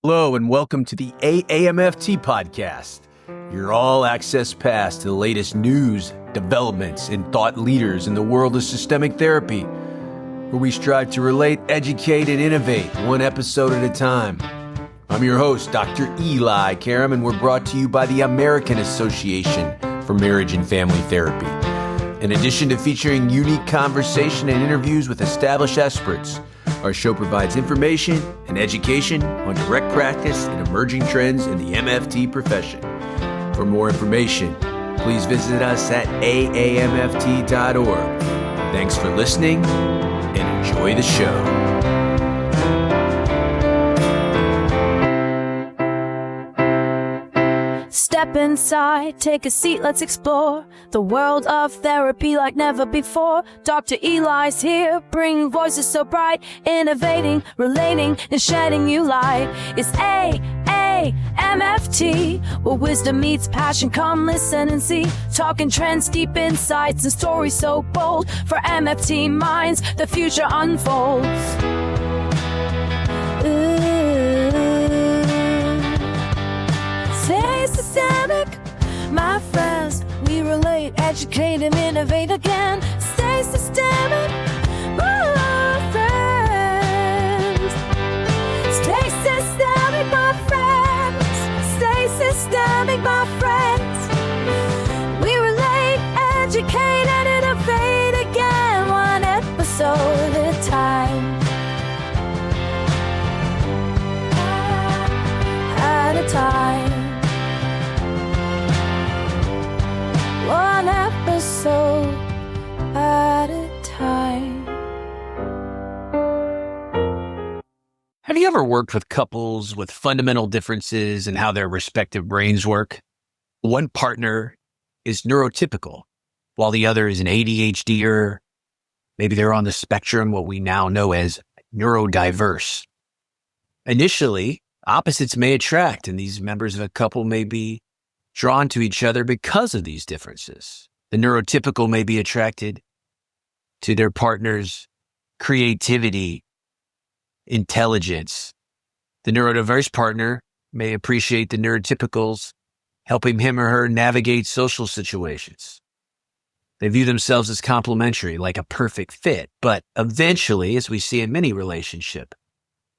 Hello and welcome to the AAMFT podcast, your all-access pass to the latest news, developments, and thought leaders in the world of systemic therapy, where we strive to relate, educate, and innovate one episode at a time. I'm your host, Dr. Eli Karam, and we're brought to you by the American Association for Marriage and Family Therapy. In addition to featuring unique conversation and interviews with established experts, our show provides information and education on direct practice and emerging trends in the MFT profession. For more information, please visit us at aamft.org. Thanks for listening and enjoy the show. Step inside, take a seat, let's explore the world of therapy like never before. Dr. Eli's here, bringing voices so bright, innovating, relating, and shedding you light. It's AAMFT, where wisdom meets passion. Come listen and see, talking trends, deep insights, and stories so bold. For MFT minds, the future unfolds. Stay systemic, my friends. We relate, educate, and innovate again. Stay systemic, my friends. Stay systemic, my friends. Stay systemic, my friends. We relate, educate, and innovate again. One episode at a time. At a time. One episode at a time. Have you ever worked with couples with fundamental differences in how their respective brains work? One partner is neurotypical, while the other is an ADHDer. Maybe they're on the spectrum, what we now know as neurodiverse. Initially, opposites may attract, and these members of a couple may be drawn to each other because of these differences. The neurotypical may be attracted to their partner's creativity, intelligence. The neurodiverse partner may appreciate the neurotypical's helping him or her navigate social situations. They view themselves as complementary, like a perfect fit. But eventually, as we see in many relationships,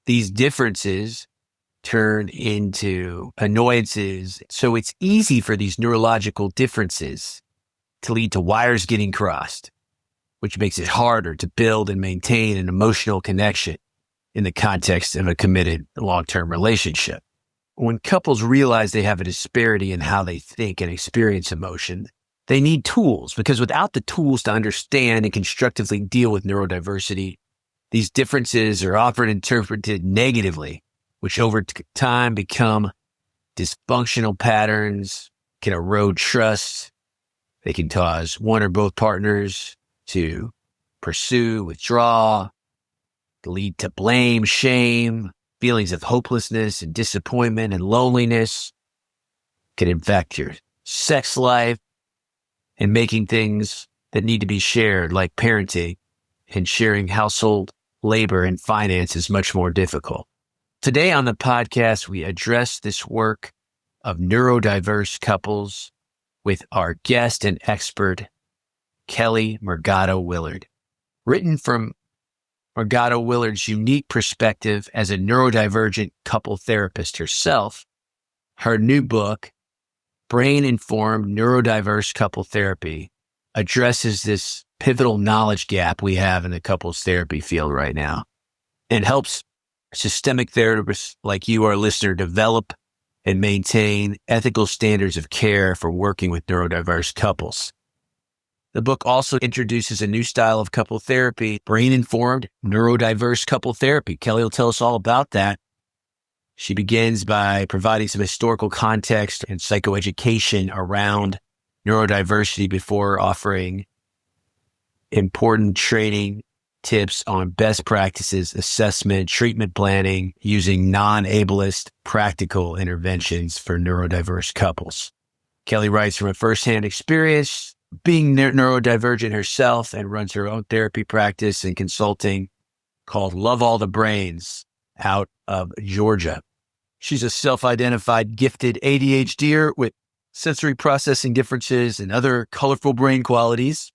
these differences turn into annoyances. So it's easy for these neurological differences to lead to wires getting crossed, which makes it harder to build and maintain an emotional connection in the context of a committed long-term relationship. When couples realize they have a disparity in how they think and experience emotion, they need tools, because without the tools to understand and constructively deal with neurodiversity, these differences are often interpreted negatively, which over time become dysfunctional patterns, can erode trust. They can cause one or both partners to pursue, withdraw, lead to blame, shame, feelings of hopelessness and disappointment and loneliness. Can infect your sex life and making things that need to be shared, like parenting and sharing household labor and finances, much more difficult. Today on the podcast, we address this work of neurodiverse couples with our guest and expert, Kelli Murgado-Willard. Written from Murgado-Willard's unique perspective as a neurodivergent couple therapist herself, her new book, Brain-Informed Neurodiverse Couple Therapy, addresses this pivotal knowledge gap we have in the couples therapy field right now and helps systemic therapists like you, our listener, develop and maintain ethical standards of care for working with neurodiverse couples. The book also introduces a new style of couple therapy, brain-informed neurodiverse couple therapy. Kelli will tell us all about that. She begins by providing some historical context and psychoeducation around neurodiversity before offering important training tips on best practices, assessment, treatment planning, using non-ableist practical interventions for neurodiverse couples. Kelli writes from a firsthand experience being neurodivergent herself and runs her own therapy practice and consulting called Love All the Brains out of Georgia. She's a self-identified gifted ADHDer with sensory processing differences and other colorful brain qualities.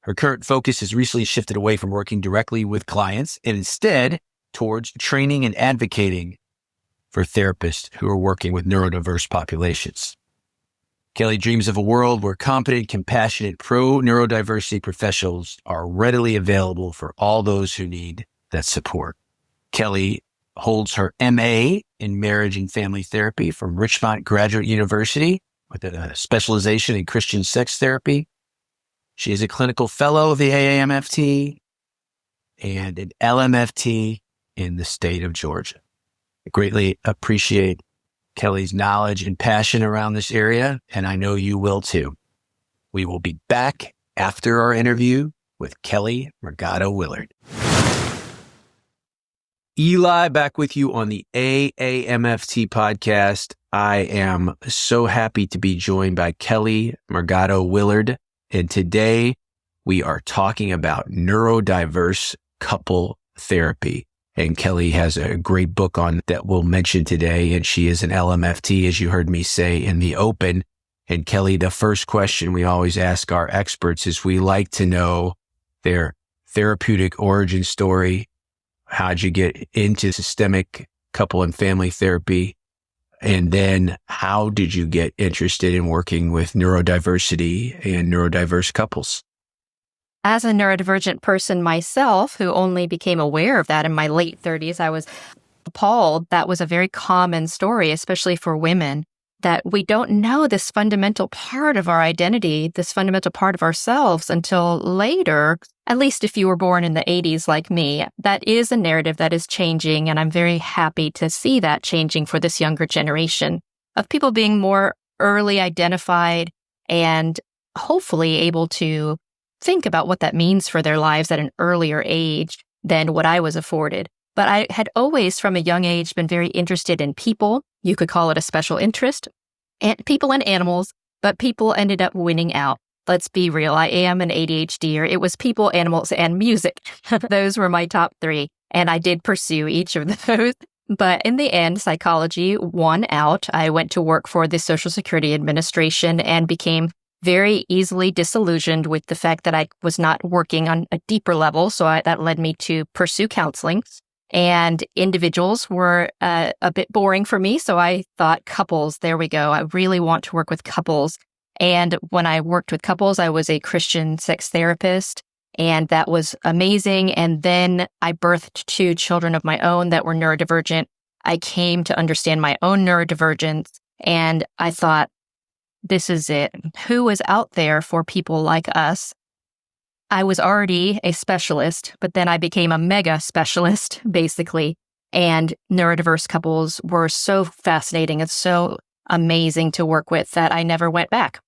Her current focus has recently shifted away from working directly with clients and instead towards training and advocating for therapists who are working with neurodiverse populations. Kelli dreams of a world where competent, compassionate, pro-neurodiversity professionals are readily available for all those who need that support. Kelli holds her MA in Marriage and Family Therapy from Richmond Graduate University with a specialization in Christian sex therapy. She is a clinical fellow of the AAMFT and an LMFT in the state of Georgia. I greatly appreciate Kelli's knowledge and passion around this area, and I know you will too. We will be back after our interview with Kelli Murgado-Willard. Eli, back with you on the AAMFT podcast. I am so happy to be joined by Kelli Murgado-Willard, and today we are talking about neurodiverse couple therapy. And Kelli has a great book on that we'll mention today. And she is an LMFT, as you heard me say in the open. And Kelli, the first question we always ask our experts is we like to know their therapeutic origin story. How'd you get into systemic couple and family therapy? And then how did you get interested in working with neurodiversity and neurodiverse couples? As a neurodivergent person myself, who only became aware of that in my late 30s, I was appalled. That was a very common story, especially for women, that we don't know this fundamental part of our identity, this fundamental part of ourselves until later, at least if you were born in the 80s like me. That is a narrative that is changing, and I'm very happy to see that changing for this younger generation of people being more early identified and hopefully able to think about what that means for their lives at an earlier age than what I was afforded. But I had always, from a young age, been very interested in people. You could call it a special interest, and people and animals, but people ended up winning out. Let's be real. I am an ADHDer. It was people, animals, and music. Those were my top three, and I did pursue each of those. But in the end, psychology won out. I went to work for the Social Security Administration and became very easily disillusioned with the fact that I was not working on a deeper level. So that led me to pursue counseling. And individuals were a bit boring for me. So I thought couples, there we go. I really want to work with couples. And when I worked with couples, I was a Christian sex therapist. And that was amazing. And then I birthed two children of my own that were neurodivergent. I came to understand my own neurodivergence. And I thought, this is it. Who was out there for people like us? I was already a specialist, but then I became a mega specialist, basically. And neurodiverse couples were so fascinating and so amazing to work with that I never went back.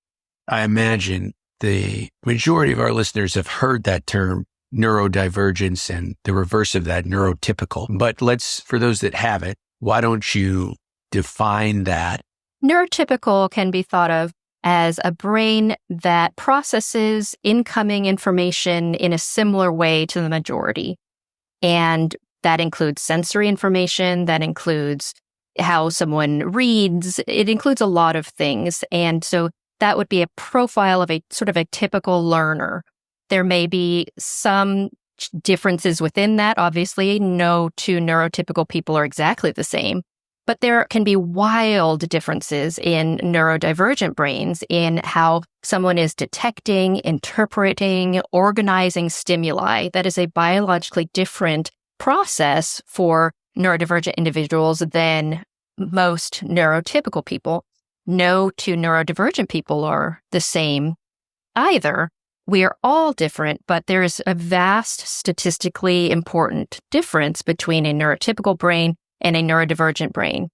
I imagine the majority of our listeners have heard that term, neurodivergence, and the reverse of that, neurotypical. But for those that haven't, why don't you define that? Neurotypical can be thought of as a brain that processes incoming information in a similar way to the majority. And that includes sensory information, that includes how someone reads, it includes a lot of things. And so that would be a profile of a sort of a typical learner. There may be some differences within that. Obviously, no two neurotypical people are exactly the same. But there can be wild differences in neurodivergent brains in how someone is detecting, interpreting, organizing stimuli. That is a biologically different process for neurodivergent individuals than most neurotypical people. No two neurodivergent people are the same either. We are all different, but there is a vast statistically important difference between a neurotypical brain and a neurodivergent brain.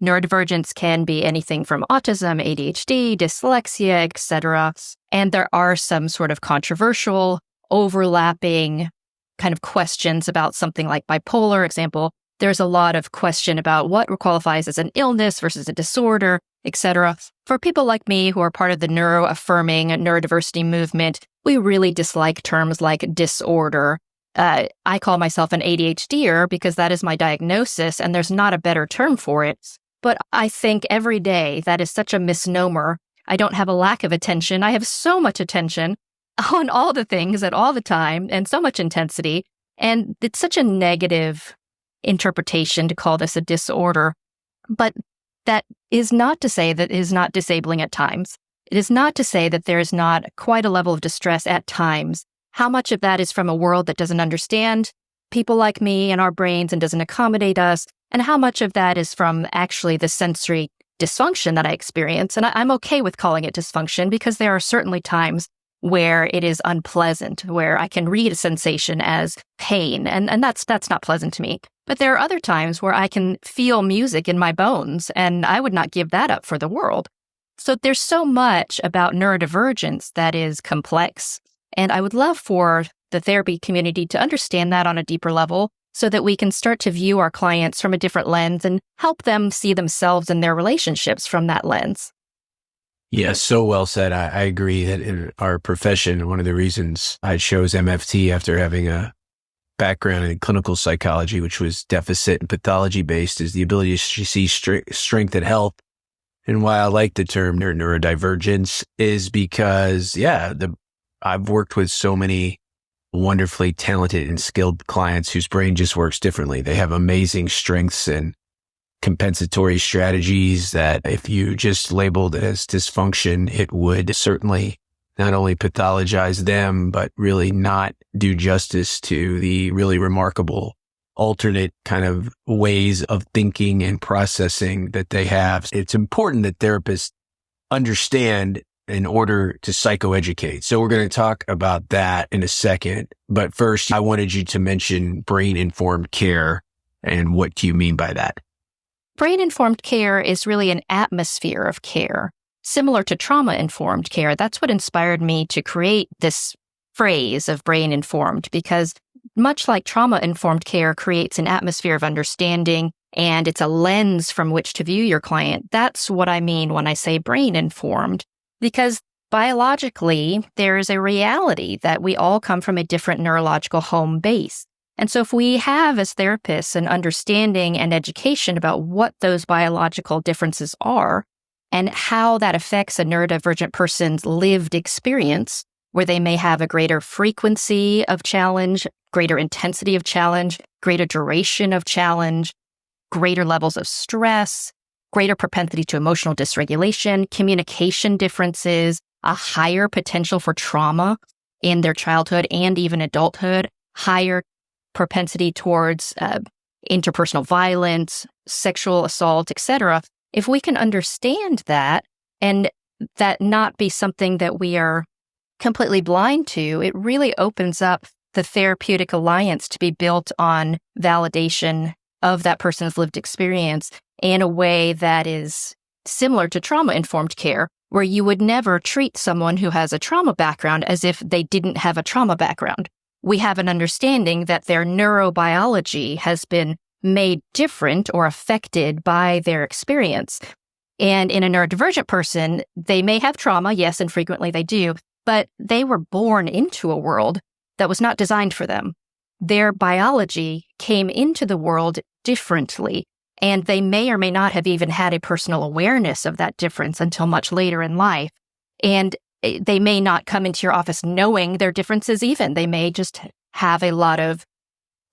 Neurodivergence can be anything from autism, ADHD, dyslexia, etc. And there are some sort of controversial, overlapping kind of questions about something like bipolar example. There's a lot of question about what qualifies as an illness versus a disorder, etc. For people like me who are part of the neuro-affirming neurodiversity movement, we really dislike terms like disorder. I call myself an ADHDer because that is my diagnosis, and there's not a better term for it But I think every day that is such a misnomer. I don't have a lack of attention. I have so much attention on all the things at all the time and so much intensity. And it's such a negative interpretation to call this a disorder. But that is not to say that it is not disabling at times. It is not to say that there is not quite a level of distress at times. How much of that is from a world that doesn't understand people like me and our brains and doesn't accommodate us? And how much of that is from actually the sensory dysfunction that I experience? And I'm okay with calling it dysfunction because there are certainly times where it is unpleasant, where I can read a sensation as pain, and that's not pleasant to me. But there are other times where I can feel music in my bones, and I would not give that up for the world. So there's so much about neurodivergence that is complex, and I would love for the therapy community to understand that on a deeper level so that we can start to view our clients from a different lens and help them see themselves and their relationships from that lens. Yeah, so well said. I agree that in our profession, one of the reasons I chose MFT after having a background in clinical psychology, which was deficit and pathology based, is the ability to see strength and health. And why I like the term neurodivergence is because, I've worked with so many wonderfully talented and skilled clients whose brain just works differently. They have amazing strengths and compensatory strategies that if you just labeled as dysfunction, it would certainly not only pathologize them, but really not do justice to the really remarkable alternate kind of ways of thinking and processing that they have. It's important that therapists understand in order to psychoeducate. So we're going to talk about that in a second. But first, I wanted you to mention brain-informed care. And what do you mean by that? Brain-informed care is really an atmosphere of care, similar to trauma-informed care. That's what inspired me to create this phrase of brain-informed, because much like trauma-informed care creates an atmosphere of understanding and it's a lens from which to view your client, that's what I mean when I say brain-informed, because biologically, there is a reality that we all come from a different neurological home base. And so if we have as therapists an understanding and education about what those biological differences are and how that affects a neurodivergent person's lived experience, where they may have a greater frequency of challenge, greater intensity of challenge, greater duration of challenge, greater levels of stress, greater propensity to emotional dysregulation, communication differences, a higher potential for trauma in their childhood and even adulthood, higher propensity towards interpersonal violence, sexual assault, etc. If we can understand that and that not be something that we are completely blind to, it really opens up the therapeutic alliance to be built on validation of that person's lived experience in a way that is similar to trauma-informed care, where you would never treat someone who has a trauma background as if they didn't have a trauma background. We have an understanding that their neurobiology has been made different or affected by their experience. And in a neurodivergent person, they may have trauma, yes, and frequently they do, but they were born into a world that was not designed for them. Their biology came into the world differently, and they may or may not have even had a personal awareness of that difference until much later in life. And they may not come into your office knowing their differences even. They may just have a lot of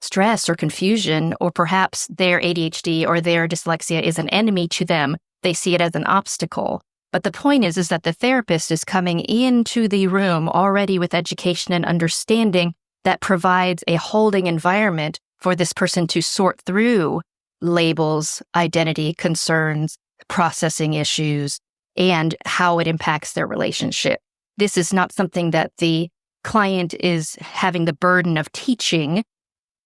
stress or confusion, or perhaps their ADHD or their dyslexia is an enemy to them. They see it as an obstacle. But the point is that the therapist is coming into the room already with education and understanding that provides a holding environment for this person to sort through labels, identity, concerns, processing issues, and how it impacts their relationship. This is not something that the client is having the burden of teaching,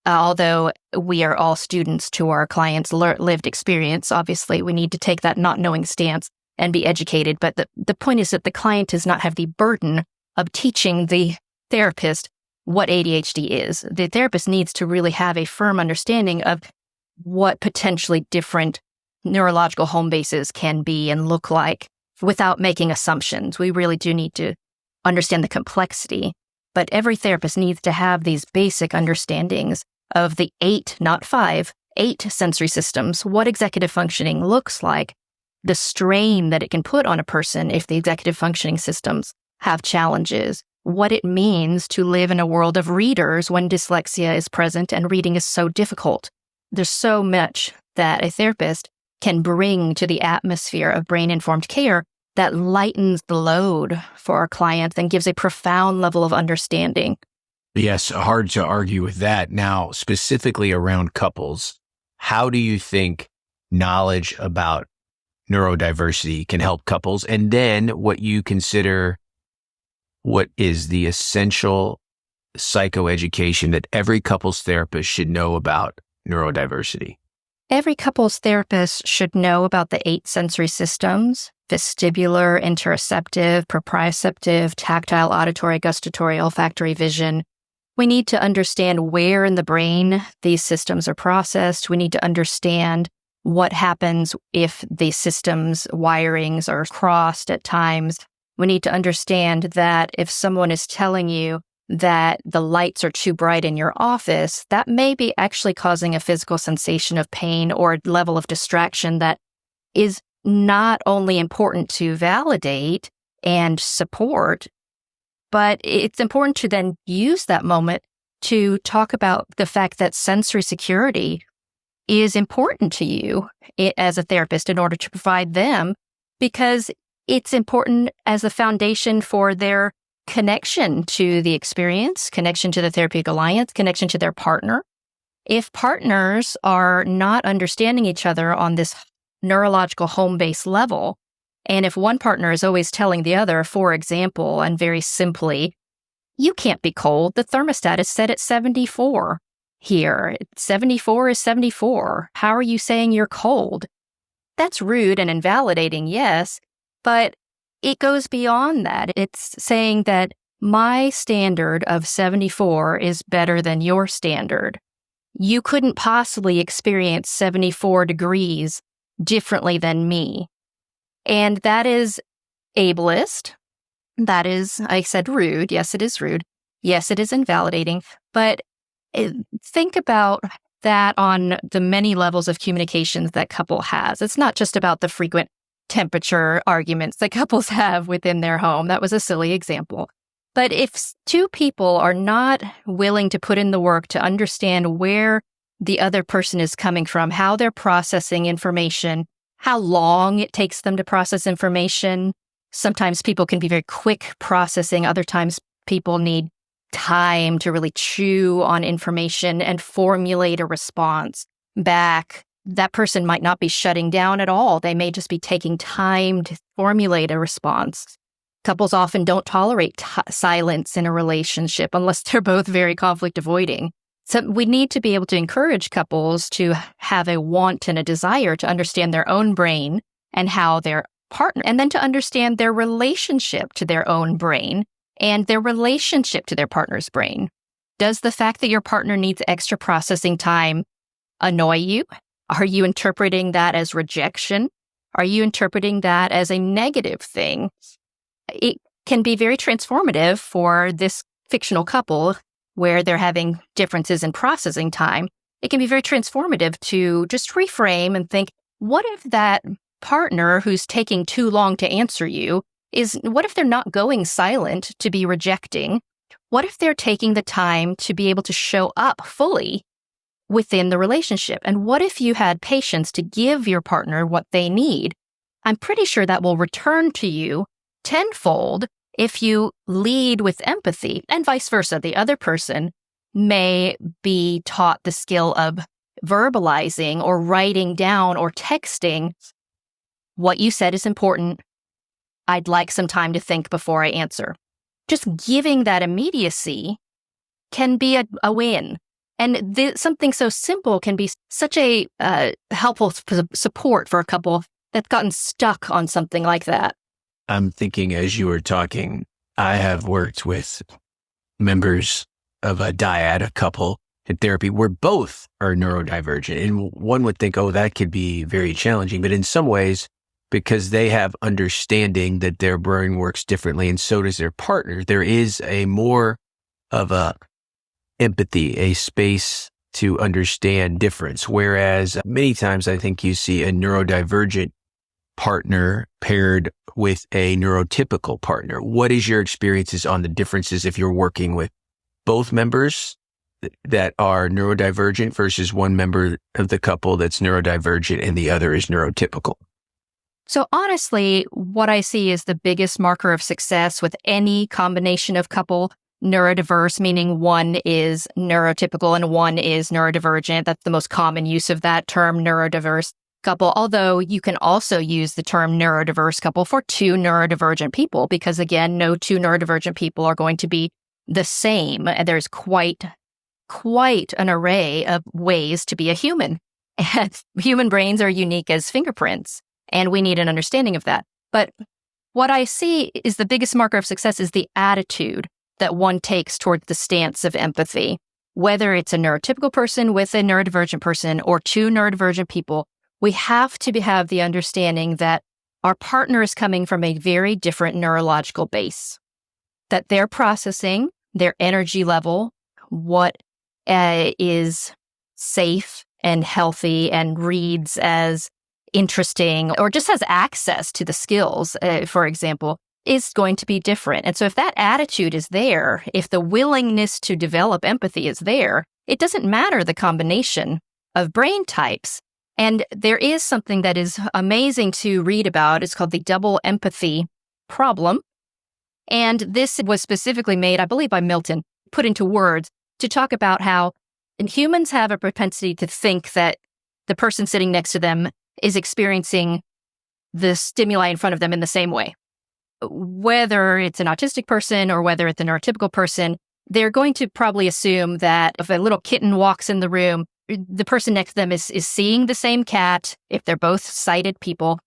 although we are all students to our clients' lived experience. Obviously, we need to take that not knowing stance and be educated. But the point is that the client does not have the burden of teaching the therapist what ADHD is. The therapist needs to really have a firm understanding of what potentially different neurological home bases can be and look like without making assumptions. We really do need to understand the complexity, but every therapist needs to have these basic understandings of the 8, not 5, 8 sensory systems, what executive functioning looks like, the strain that it can put on a person if the executive functioning systems have challenges, what it means to live in a world of readers when dyslexia is present and reading is so difficult. There's so much that a therapist can bring to the atmosphere of brain-informed care that lightens the load for our clients and gives a profound level of understanding. Yes, hard to argue with that. Now, specifically around couples, how do you think knowledge about neurodiversity can help couples? And then what you consider, what is the essential psychoeducation that every couples therapist should know about neurodiversity? Every couples therapist should know about the 8 sensory systems: vestibular, interoceptive, proprioceptive, tactile, auditory, gustatory, olfactory, vision. We need to understand where in the brain these systems are processed. We need to understand what happens if the systems' wirings are crossed at times. We need to understand that if someone is telling you that the lights are too bright in your office, that may be actually causing a physical sensation of pain or a level of distraction that is not only important to validate and support, but it's important to then use that moment to talk about the fact that sensory security is important to you as a therapist in order to provide them, because it's important as a foundation for their connection to the experience, connection to the therapeutic alliance, connection to their partner. If partners are not understanding each other on this neurological home-based level, and if one partner is always telling the other, for example, and very simply, you can't be cold, the thermostat is set at 74 here. 74 is 74. How are you saying you're cold? That's rude and invalidating, yes, but it goes beyond that. It's saying that my standard of 74 is better than your standard. You couldn't possibly experience 74 degrees differently than me. And that is ableist. That is, I said rude. Yes, it is rude. Yes, it is invalidating. But think about that on the many levels of communications that couple has. It's not just about the frequent temperature arguments that couples have within their home. That was a silly example. But if two people are not willing to put in the work to understand where the other person is coming from, how they're processing information, how long it takes them to process information. Sometimes people can be very quick processing. Other times people need time to really chew on information and formulate a response back. That person might not be shutting down at all. They may just be taking time to formulate a response. Couples often don't tolerate silence in a relationship unless they're both very conflict avoiding. So we need to be able to encourage couples to have a want and a desire to understand their own brain and how their partner, and then to understand their relationship to their own brain and their relationship to their partner's brain. Does the fact that your partner needs extra processing time annoy you? Are you interpreting that as rejection? Are you interpreting that as a negative thing? It can be very transformative for this fictional couple where they're having differences in processing time. It can be very transformative to just reframe and think, what if that partner who's taking too long to answer you what if they're not going silent to be rejecting? What if they're taking the time to be able to show up fully within the relationship? And what if you had patience to give your partner what they need? I'm pretty sure that will return to you tenfold if you lead with empathy, and vice versa. The other person may be taught the skill of verbalizing or writing down or texting. What you said is important. I'd like some time to think before I answer. Just giving that immediacy can be a win. And something so simple can be such a helpful support for a couple that's gotten stuck on something like that. I'm thinking as you were talking, I have worked with members of a dyadic couple in therapy where both are neurodivergent. And one would think, oh, that could be very challenging. But in some ways, because they have understanding that their brain works differently and so does their partner, there is a more of a empathy, a space to understand difference. Whereas many times I think you see a neurodivergent partner paired with a neurotypical partner. What is your experiences on the differences if you're working with both members that are neurodivergent versus one member of the couple that's neurodivergent and the other is neurotypical? So honestly, what I see is the biggest marker of success with any combination of couple neurodiverse, meaning one is neurotypical and one is neurodivergent. That's the most common use of that term, neurodiverse couple. Although you can also use the term neurodiverse couple for two neurodivergent people, because again, no two neurodivergent people are going to be the same. And there's quite an array of ways to be a human. And human brains are unique as fingerprints, and we need an understanding of that. But what I see is the biggest marker of success is the attitude that one takes towards the stance of empathy. Whether it's a neurotypical person with a neurodivergent person or two neurodivergent people, we have to have the understanding that our partner is coming from a very different neurological base, that they're processing their energy level, what is safe and healthy and reads as interesting or just has access to the skills, for example, is going to be different. And so if that attitude is there, if the willingness to develop empathy is there, it doesn't matter the combination of brain types. And there is something that is amazing to read about. It's called the double empathy problem. And this was specifically made, I believe, by Milton, put into words to talk about how humans have a propensity to think that the person sitting next to them is experiencing the stimuli in front of them in the same way. Whether it's an autistic person or whether it's a neurotypical person, they're going to probably assume that if a little kitten walks in the room, the person next to them is seeing the same cat, if they're both sighted people,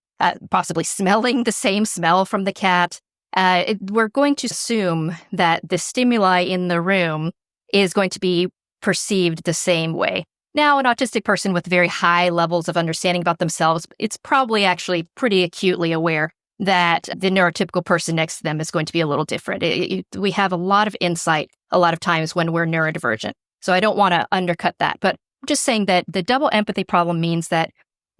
possibly smelling the same smell from the cat. We're going to assume that the stimuli in the room is going to be perceived the same way. Now, an autistic person with very high levels of understanding about themselves, it's probably actually pretty acutely aware that the neurotypical person next to them is going to be a little different. We have a lot of insight a lot of times when we're neurodivergent. So I don't want to undercut that. But I'm just saying that the double empathy problem means that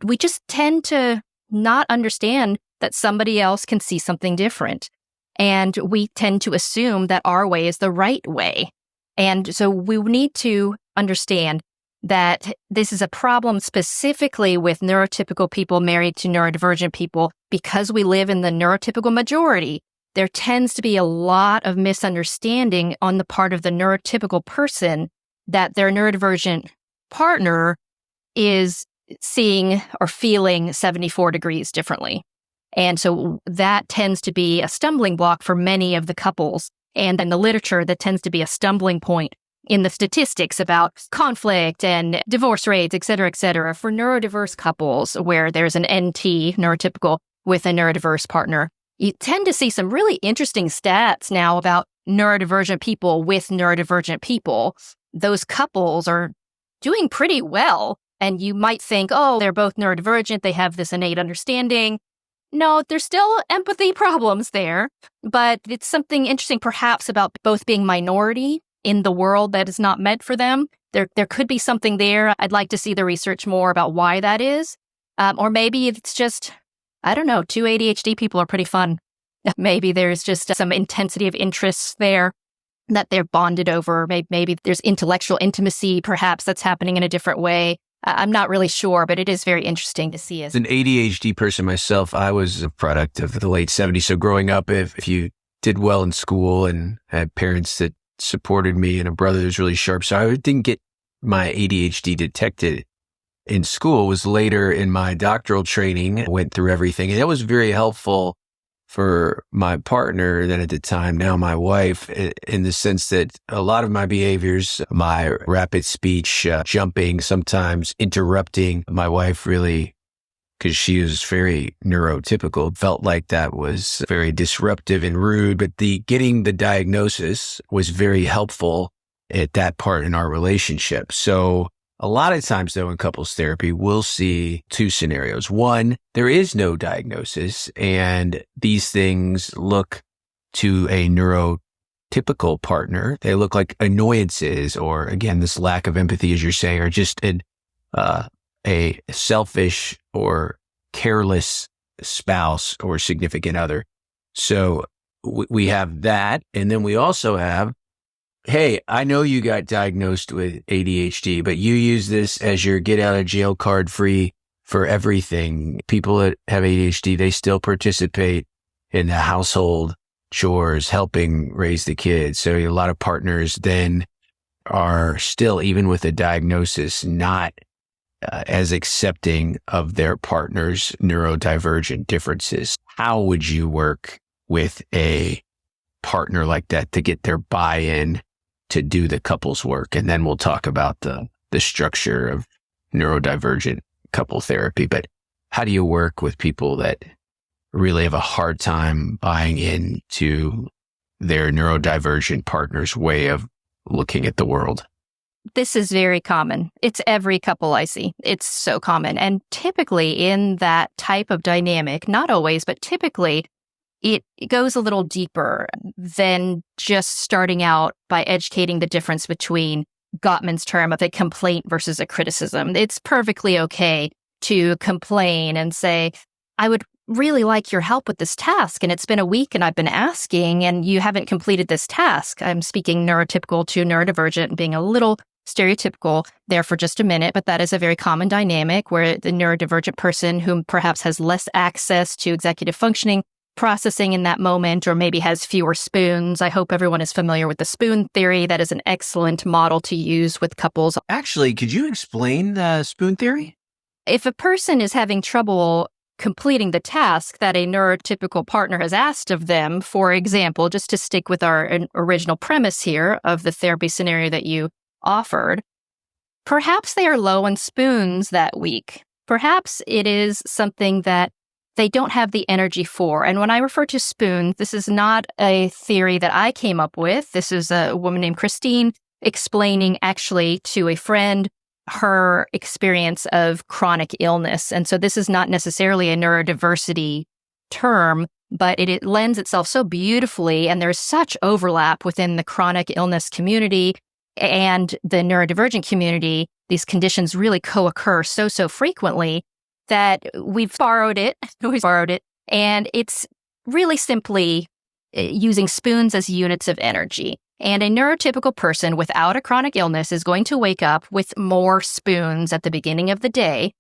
we just tend to not understand that somebody else can see something different. And we tend to assume that our way is the right way. And so we need to understand that this is a problem specifically with neurotypical people married to neurodivergent people. Because we live in the neurotypical majority, there tends to be a lot of misunderstanding on the part of the neurotypical person that their neurodivergent partner is seeing or feeling 74 degrees differently. And so that tends to be a stumbling block for many of the couples. And in the literature, that tends to be a stumbling point in the statistics about conflict and divorce rates, et cetera, for neurodiverse couples where there's an NT, neurotypical, with a neurodiverse partner. You tend to see some really interesting stats now about neurodivergent people with neurodivergent people. Those couples are doing pretty well. And you might think, oh, they're both neurodivergent. They have this innate understanding. No, there's still empathy problems there. But it's something interesting perhaps about both being minority in the world that is not meant for them. There could be something there. I'd like to see the research more about why that is. Or maybe it's just, I don't know, two ADHD people are pretty fun. Maybe there's just some intensity of interests there that they're bonded over. Maybe there's intellectual intimacy, perhaps that's happening in a different way. I'm not really sure, but it is very interesting to see. As an ADHD person myself, I was a product of the late 70s. So growing up, if you did well in school and had parents that supported me and a brother that was really sharp, so I didn't get my ADHD detected in school. It was later in my doctoral training, I went through everything. And that was very helpful for my partner then at the time, now my wife, in the sense that a lot of my behaviors, my rapid speech, jumping, sometimes interrupting, my wife really, because she was very neurotypical, felt like that was very disruptive and rude. But getting the diagnosis was very helpful at that part in our relationship. So a lot of times, though, in couples therapy, we'll see two scenarios. One, there is no diagnosis, and these things look to a neurotypical typical partner, they look like annoyances or, again, this lack of empathy, as you're saying, or just a selfish or careless spouse or significant other. So we have that. And then we also have, hey, I know you got diagnosed with ADHD, but you use this as your get out of jail card free for everything. People that have ADHD, they still participate in the household chores, helping raise the kids. So a lot of partners then are still, even with a diagnosis, not as accepting of their partner's neurodivergent differences. How would you work with a partner like that to get their buy-in to do the couples work? And then we'll talk about the structure of neurodivergent couple therapy. But how do you work with people that really have a hard time buying into their neurodivergent partner's way of looking at the world? This is very common. It's every couple I see. It's so common. And typically in that type of dynamic, not always, but typically it goes a little deeper than just starting out by educating the difference between Gottman's term of a complaint versus a criticism. It's perfectly okay to complain and say, I would really like your help with this task, and it's been a week and I've been asking and you haven't completed this task. I'm speaking neurotypical to neurodivergent, being a little stereotypical there for just a minute, but that is a very common dynamic where the neurodivergent person who perhaps has less access to executive functioning processing in that moment, or maybe has fewer spoons. I hope everyone is familiar with the spoon theory. That is an excellent model to use with couples. Actually, could you explain the spoon theory? If a person is having trouble completing the task that a neurotypical partner has asked of them, for example, just to stick with our original premise here of the therapy scenario that you offered, perhaps they are low on spoons that week. Perhaps it is something that they don't have the energy for. And when I refer to spoons, this is not a theory that I came up with. This is a woman named Christine explaining actually to a friend her experience of chronic illness. And so this is not necessarily a neurodiversity term, but it lends itself so beautifully. And there's such overlap within the chronic illness community and the neurodivergent community. These conditions really co-occur so frequently that we've borrowed it. And it's really simply using spoons as units of energy. And a neurotypical person without a chronic illness is going to wake up with more spoons at the beginning of the day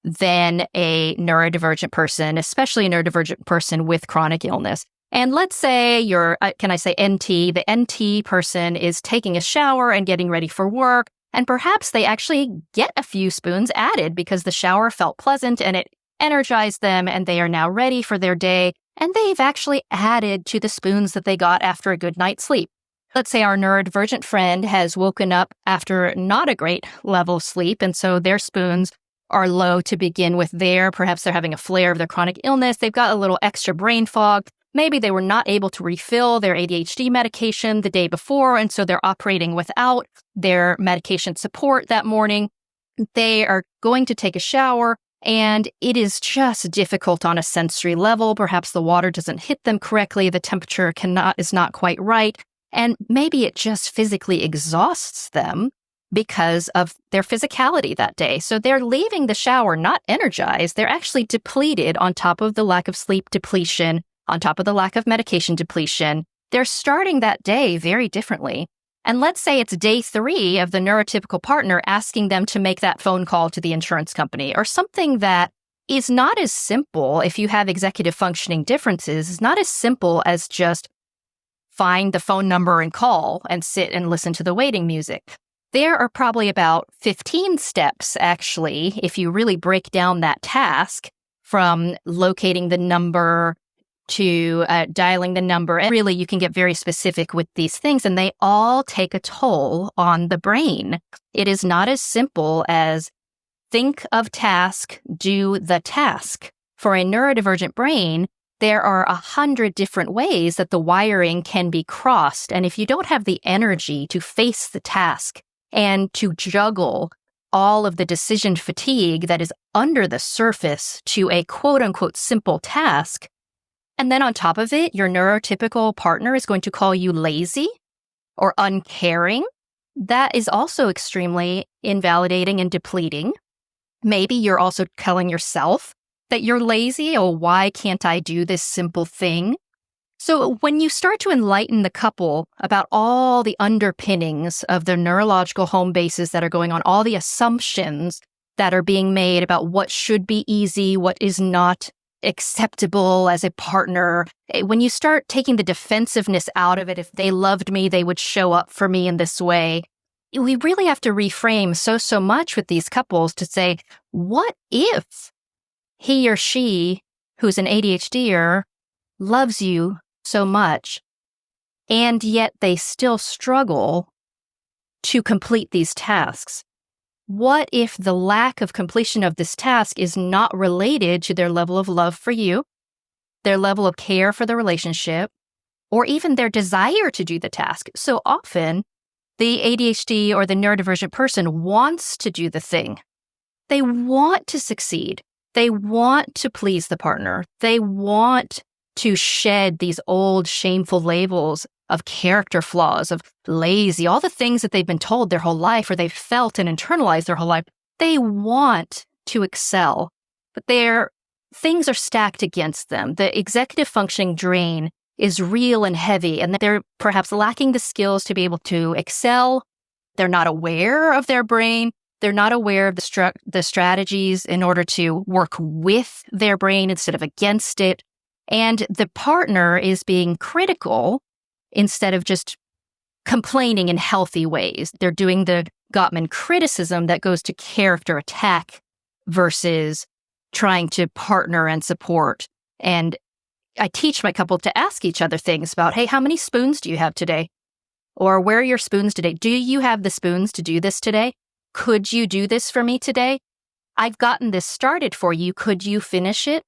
than a neurodivergent person, especially a neurodivergent person with chronic illness. And let's say you're, can I say NT? The NT person is taking a shower and getting ready for work. And perhaps they actually get a few spoons added because the shower felt pleasant and it energized them and they are now ready for their day. And they've actually added to the spoons that they got after a good night's sleep. Let's say our neurodivergent friend has woken up after not a great level of sleep. And so their spoons are low to begin with there. Perhaps they're having a flare of their chronic illness. They've got a little extra brain fog. Maybe they were not able to refill their ADHD medication the day before, and so they're operating without their medication support that morning. They are going to take a shower, and it is just difficult on a sensory level. Perhaps the water doesn't hit them correctly, the temperature is not quite right, and maybe it just physically exhausts them because of their physicality that day. So they're leaving the shower not energized. They're actually depleted on top of the lack of sleep depletion, on top of the lack of medication depletion. They're starting that day very differently. And let's say it's day 3 of the neurotypical partner asking them to make that phone call to the insurance company, or something that is not as simple if you have executive functioning differences. It's not as simple as just find the phone number and call and sit and listen to the waiting music. There are probably about 15 steps, actually, if you really break down that task, from locating the number to dialing the number. And really, you can get very specific with these things, and they all take a toll on the brain. It is not as simple as think of task, do the task. For a neurodivergent brain, there are 100 different ways that the wiring can be crossed. And if you don't have the energy to face the task and to juggle all of the decision fatigue that is under the surface to a quote unquote simple task, And then on top of it, your neurotypical partner is going to call you lazy or uncaring. That is also extremely invalidating and depleting. Maybe you're also telling yourself that you're lazy. Oh, why can't I do this simple thing? So when you start to enlighten the couple about all the underpinnings of the neurological home bases that are going on, all the assumptions that are being made about what should be easy, what is not acceptable as a partner, when you start taking the defensiveness out of it, if they loved me, they would show up for me in this way. We really have to reframe so much with these couples to say, what if he or she, who's an ADHDer, loves you so much, and yet they still struggle to complete these tasks? What if the lack of completion of this task is not related to their level of love for you, their level of care for the relationship, or even their desire to do the task? So often, the ADHD or the neurodivergent person wants to do the thing. They want to succeed. They want to please the partner. They want to shed these old shameful labels of character flaws, of lazy, all the things that they've been told their whole life or they've felt and internalized their whole life. They want to excel, but their things are stacked against them. The executive functioning drain is real and heavy, and they're perhaps lacking the skills to be able to excel. They're not aware of their brain. They're not aware of the strategies in order to work with their brain instead of against it. And the partner is being critical instead of just complaining in healthy ways. They're doing the Gottman criticism that goes to character attack versus trying to partner and support. And I teach my couple to ask each other things about, hey, how many spoons do you have today? Or where are your spoons today? Do you have the spoons to do this today? Could you do this for me today? I've gotten this started for you. Could you finish it?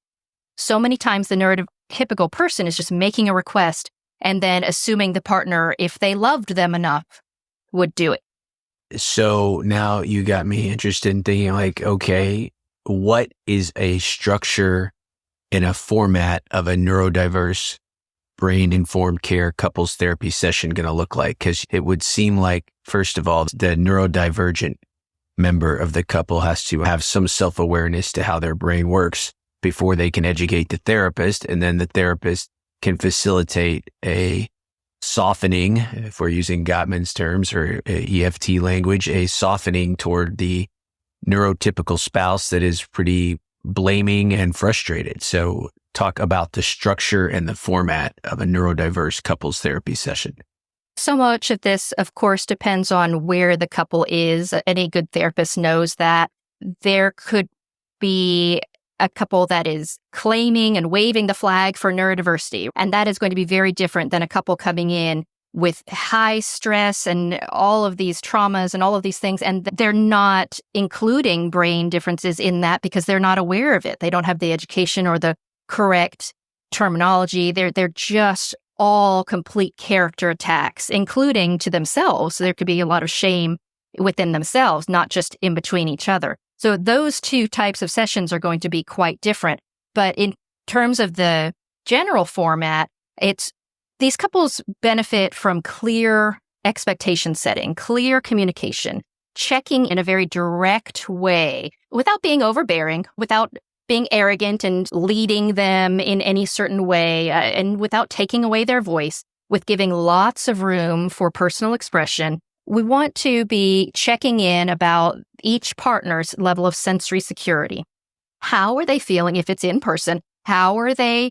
So many times the neurotypical person is just making a request and then assuming the partner, if they loved them enough, would do it. So now you got me interested in thinking like, okay, what is a structure and a format of a neurodiverse brain-informed care couples therapy session going to look like? Because it would seem like, first of all, the neurodivergent member of the couple has to have some self-awareness to how their brain works before they can educate the therapist. And then the therapist can facilitate a softening, if we're using Gottman's terms or EFT language, a softening toward the neurotypical spouse that is pretty blaming and frustrated. So talk about the structure and the format of a neurodiverse couples therapy session. So much of this, of course, depends on where the couple is. Any good therapist knows that there could be a couple that is claiming and waving the flag for neurodiversity. And that is going to be very different than a couple coming in with high stress and all of these traumas and all of these things. And they're not including brain differences in that because they're not aware of it. They don't have the education or the correct terminology. They're just all complete character attacks, including to themselves. So there could be a lot of shame within themselves, not just in between each other. So those two types of sessions are going to be quite different. But in terms of the general format, these couples benefit from clear expectation setting, clear communication, checking in a very direct way without being overbearing, without being arrogant and leading them in any certain way, and without taking away their voice, with giving lots of room for personal expression. We want to be checking in about each partner's level of sensory security. How are they feeling if it's in person? How are they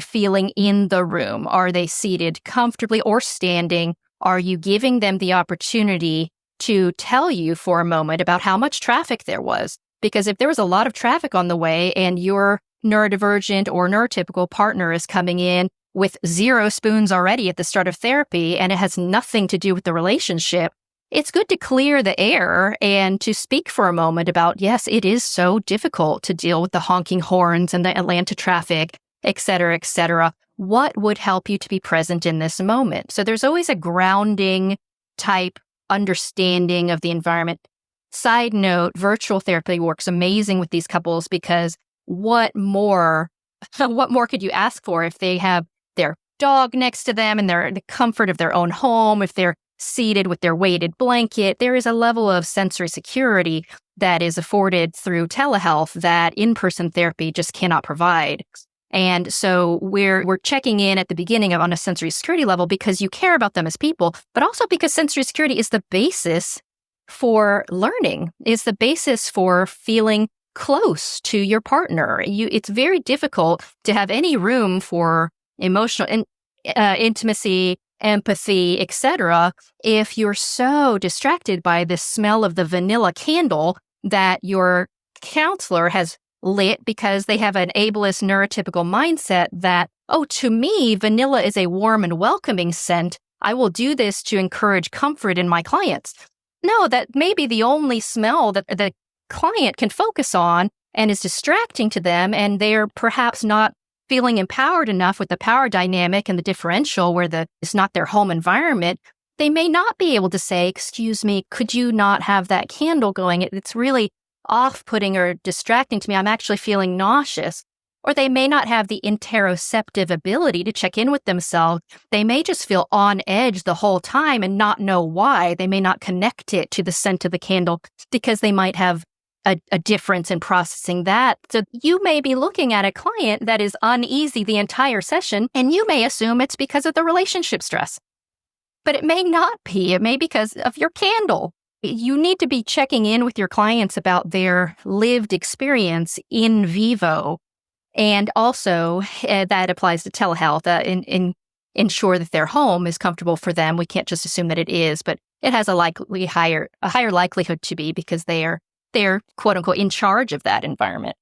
feeling in the room? Are they seated comfortably or standing? Are you giving them the opportunity to tell you for a moment about how much traffic there was? Because if there was a lot of traffic on the way and your neurodivergent or neurotypical partner is coming in with 0 spoons already at the start of therapy and it has nothing to do with the relationship, it's good to clear the air and to speak for a moment about, yes, it is so difficult to deal with the honking horns and the Atlanta traffic, et cetera, et cetera. What would help you to be present in this moment? So there's always a grounding type understanding of the environment. Side note, virtual therapy works amazing with these couples because what more what more could you ask for if they have their dog next to them and they're in the comfort of their own home, if they're seated with their weighted blanket? There is a level of sensory security that is afforded through telehealth that in-person therapy just cannot provide. And so we're checking in at the beginning on a sensory security level because you care about them as people, but also because sensory security is the basis for learning, is the basis for feeling close to your partner. It's very difficult to have any room for emotional intimacy, empathy, etc., if you're so distracted by the smell of the vanilla candle that your counselor has lit because they have an ableist neurotypical mindset that, oh, to me, vanilla is a warm and welcoming scent. I will do this to encourage comfort in my clients. No, that may be the only smell that the client can focus on and is distracting to them, and they're perhaps not feeling empowered enough with the power dynamic and the differential where it's not their home environment. They may not be able to say, excuse me, could you not have that candle going? It's really off-putting or distracting to me. I'm actually feeling nauseous. Or they may not have the interoceptive ability to check in with themselves. They may just feel on edge the whole time and not know why. They may not connect it to the scent of the candle because they might have a difference in processing that. So you may be looking at a client that is uneasy the entire session, and you may assume it's because of the relationship stress. But it may not be. It may be because of your candle. You need to be checking in with your clients about their lived experience in vivo. And also, that applies to telehealth, ensure that their home is comfortable for them. We can't just assume that it is, but it has a higher likelihood to be because they're quote unquote in charge of that environment.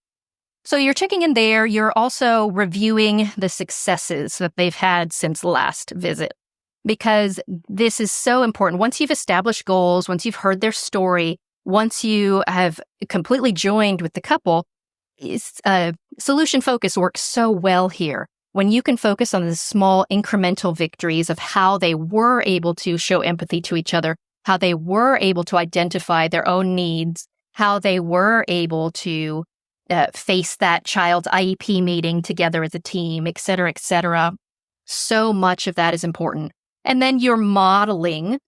So you're checking in there. You're also reviewing the successes that they've had since last visit, because this is so important. Once you've established goals, once you've heard their story, once you have completely joined with the couple, solution focus works so well here. When you can focus on the small incremental victories of how they were able to show empathy to each other, how they were able to identify their own needs, how they were able to face that child's IEP meeting together as a team, et cetera, et cetera. So much of that is important. And then you're modeling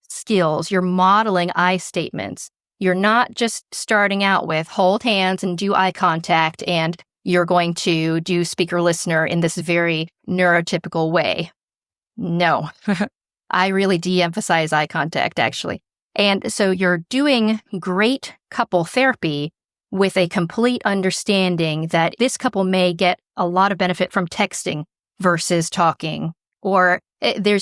skills, you're modeling I statements. You're not just starting out with hold hands and do eye contact, and you're going to do speaker listener in this very neurotypical way. No, I really de-emphasize eye contact, actually. And so you're doing great couple therapy with a complete understanding that this couple may get a lot of benefit from texting versus talking, or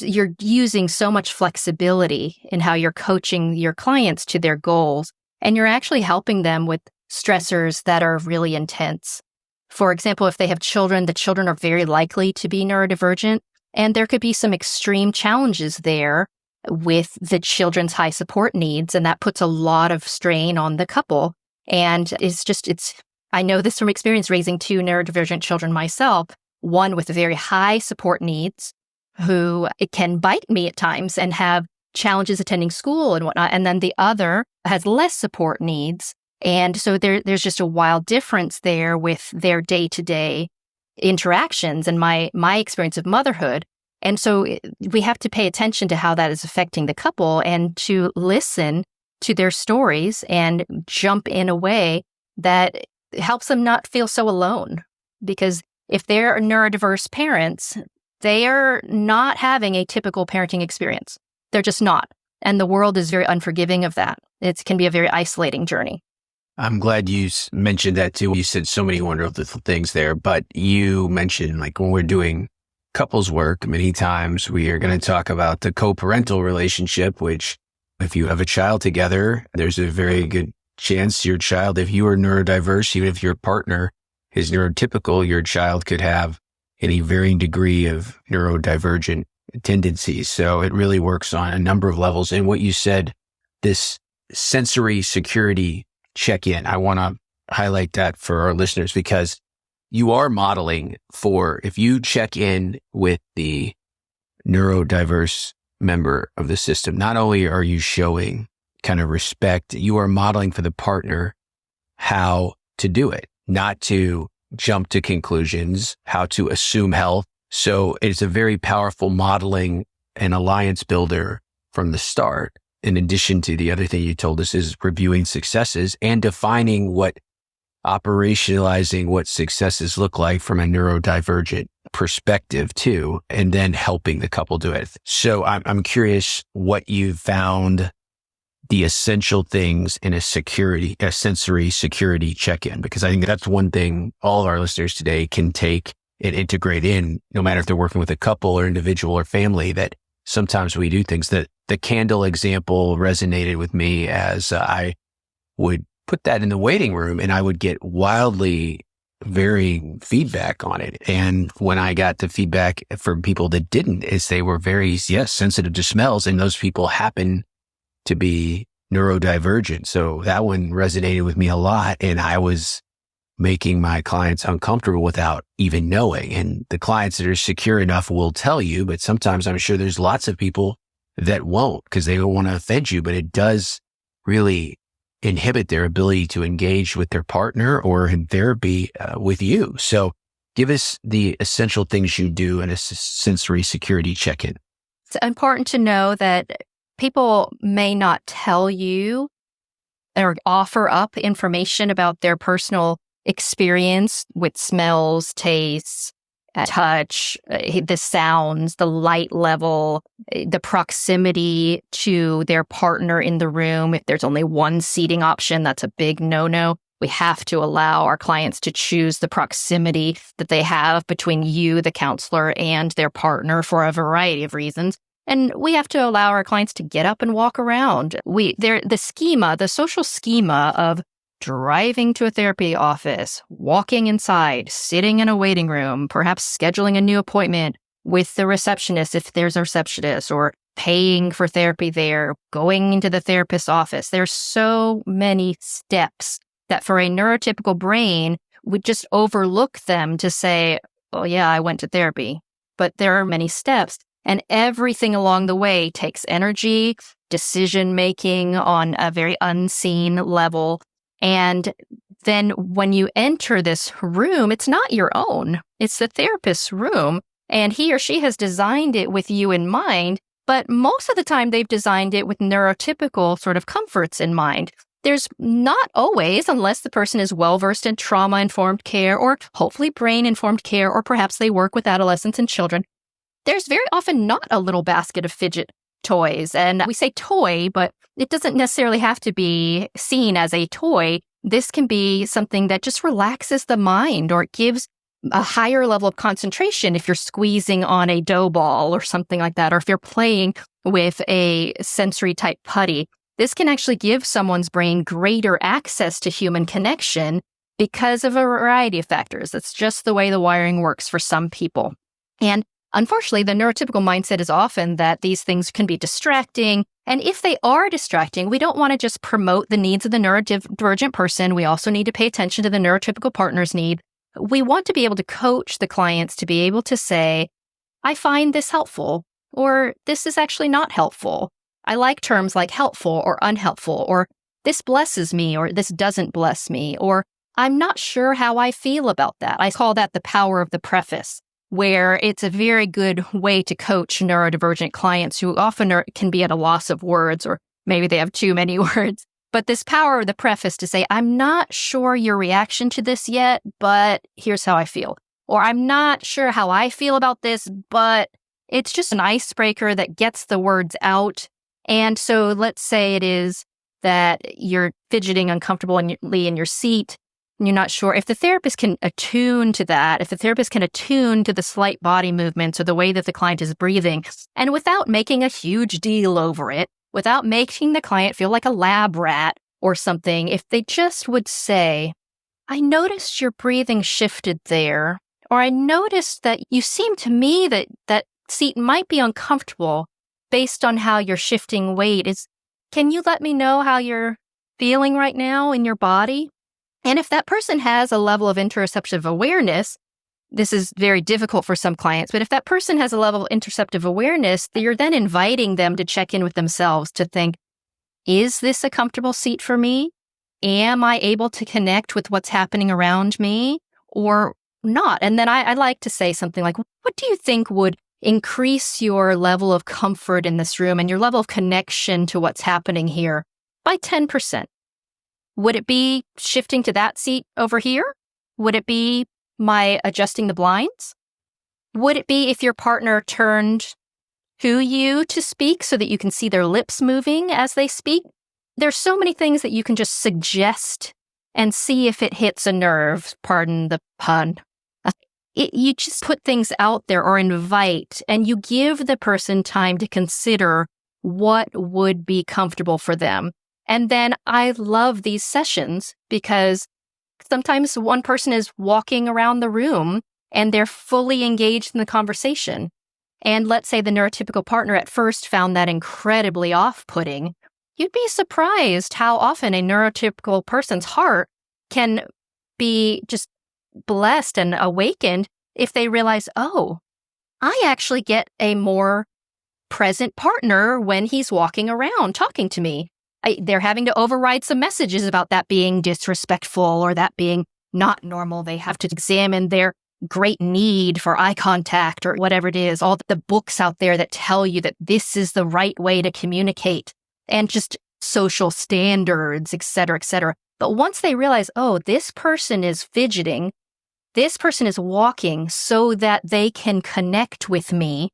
you're using so much flexibility in how you're coaching your clients to their goals, and you're actually helping them with stressors that are really intense. For example, if they have children, the children are very likely to be neurodivergent, and there could be some extreme challenges there with the children's high support needs, and that puts a lot of strain on the couple. And I know this from experience raising two neurodivergent children myself, one with very high support needs, who it can bite me at times and have challenges attending school and whatnot. And then the other has less support needs. And so there's just a wild difference there with their day-to-day interactions and my experience of motherhood. And so we have to pay attention to how that is affecting the couple and to listen to their stories and jump in a way that helps them not feel so alone. Because if they're neurodiverse parents, they are not having a typical parenting experience. They're just not. And the world is very unforgiving of that. It can be a very isolating journey. I'm glad you mentioned that too. You said so many wonderful things there, but you mentioned like when we're doing couples work, many times we are going to talk about the co-parental relationship, which if you have a child together, there's a very good chance your child, if you are neurodiverse, even if your partner is neurotypical, your child could have any varying degree of neurodivergent tendencies. So it really works on a number of levels. And what you said, this sensory security check-in, I want to highlight that for our listeners because you are modeling for, if you check in with the neurodiverse member of the system, not only are you showing kind of respect, you are modeling for the partner how to do it, not to jump to conclusions, how to assume health. So it's a very powerful modeling and alliance builder from the start. In addition to the other thing you told us is reviewing successes and defining operationalizing what successes look like from a neurodivergent perspective too, and then helping the couple do it. So I'm curious what you found the essential things in a sensory security check-in, because I think that's one thing all of our listeners today can take and integrate in, no matter if they're working with a couple or individual or family, that sometimes we do things. That the candle example resonated with me, as I would put that in the waiting room and I would get wildly varying feedback on it. And when I got the feedback from people that didn't, is they were very, sensitive to smells, and those people happen to be neurodivergent. So that one resonated with me a lot, and I was making my clients uncomfortable without even knowing. And the clients that are secure enough will tell you, but sometimes I'm sure there's lots of people that won't because they don't want to offend you, but it does really inhibit their ability to engage with their partner or in therapy with you. So give us the essential things you do in a sensory security check-in. It's important to know that people may not tell you or offer up information about their personal experience with smells, tastes, touch, the sounds, the light level, the proximity to their partner in the room. If there's only one seating option, that's a big no-no. We have to allow our clients to choose the proximity that they have between you, the counselor, and their partner for a variety of reasons. And we have to allow our clients to get up and walk around. The social schema of driving to a therapy office, walking inside, sitting in a waiting room, perhaps scheduling a new appointment with the receptionist if there's a receptionist, or paying for therapy there, going into the therapist's office. There's so many steps that for a neurotypical brain would just overlook them to say, oh yeah, I went to therapy. But there are many steps, and everything along the way takes energy, decision-making on a very unseen level. And then when you enter this room, it's not your own. It's the therapist's room, and he or she has designed it with you in mind, but most of the time they've designed it with neurotypical sort of comforts in mind. There's not always, unless the person is well-versed in trauma-informed care or hopefully brain-informed care, or perhaps they work with adolescents and children, there's very often not a little basket of fidget toys. And we say toy, but it doesn't necessarily have to be seen as a toy. This can be something that just relaxes the mind, or it gives a higher level of concentration if you're squeezing on a dough ball or something like that, or if you're playing with a sensory type putty. This can actually give someone's brain greater access to human connection because of a variety of factors. That's just the way the wiring works for some people. And unfortunately, the neurotypical mindset is often that these things can be distracting. And if they are distracting, we don't want to just promote the needs of the neurodivergent person. We also need to pay attention to the neurotypical partner's need. We want to be able to coach the clients to be able to say, I find this helpful, or this is actually not helpful. I like terms like helpful or unhelpful, or this blesses me, or this doesn't bless me, or I'm not sure how I feel about that. I call that the power of the preface, where it's a very good way to coach neurodivergent clients who often can be at a loss of words, or maybe they have too many words. But this power of the preface to say, I'm not sure your reaction to this yet, but here's how I feel. Or I'm not sure how I feel about this, but it's just an icebreaker that gets the words out. And so let's say it is that you're fidgeting uncomfortably in your seat. You're not sure if the therapist can attune to that, if the therapist can attune to the slight body movements or the way that the client is breathing, and without making a huge deal over it, without making the client feel like a lab rat or something, if they just would say, I noticed your breathing shifted there, or I noticed that you seem to me that seat might be uncomfortable based on how you're shifting weight. Can you let me know how you're feeling right now in your body? And if that person has a level of interoceptive awareness, this is very difficult for some clients, but if that person has a level of interoceptive awareness, you're then inviting them to check in with themselves to think, is this a comfortable seat for me? Am I able to connect with what's happening around me? or not. And then I like to say something like, what do you think would increase your level of comfort in this room and your level of connection to what's happening here by 10%? Would it be shifting to that seat over here? Would it be my adjusting the blinds? Would it be if your partner turned to you to speak so that you can see their lips moving as they speak? There's so many things that you can just suggest and see if it hits a nerve, pardon the pun. You just put things out there or invite, and you give the person time to consider what would be comfortable for them. And then I love these sessions because sometimes one person is walking around the room and they're fully engaged in the conversation. And let's say the neurotypical partner at first found that incredibly off-putting. You'd be surprised how often a neurotypical person's heart can be just blessed and awakened if they realize, oh, I actually get a more present partner when he's walking around talking to me. They're having to override some messages about that being disrespectful or that being not normal. They have to examine their great need for eye contact or whatever it is, all the books out there that tell you that this is the right way to communicate and just social standards, et cetera, et cetera. But once they realize, oh, this person is fidgeting, this person is walking so that they can connect with me,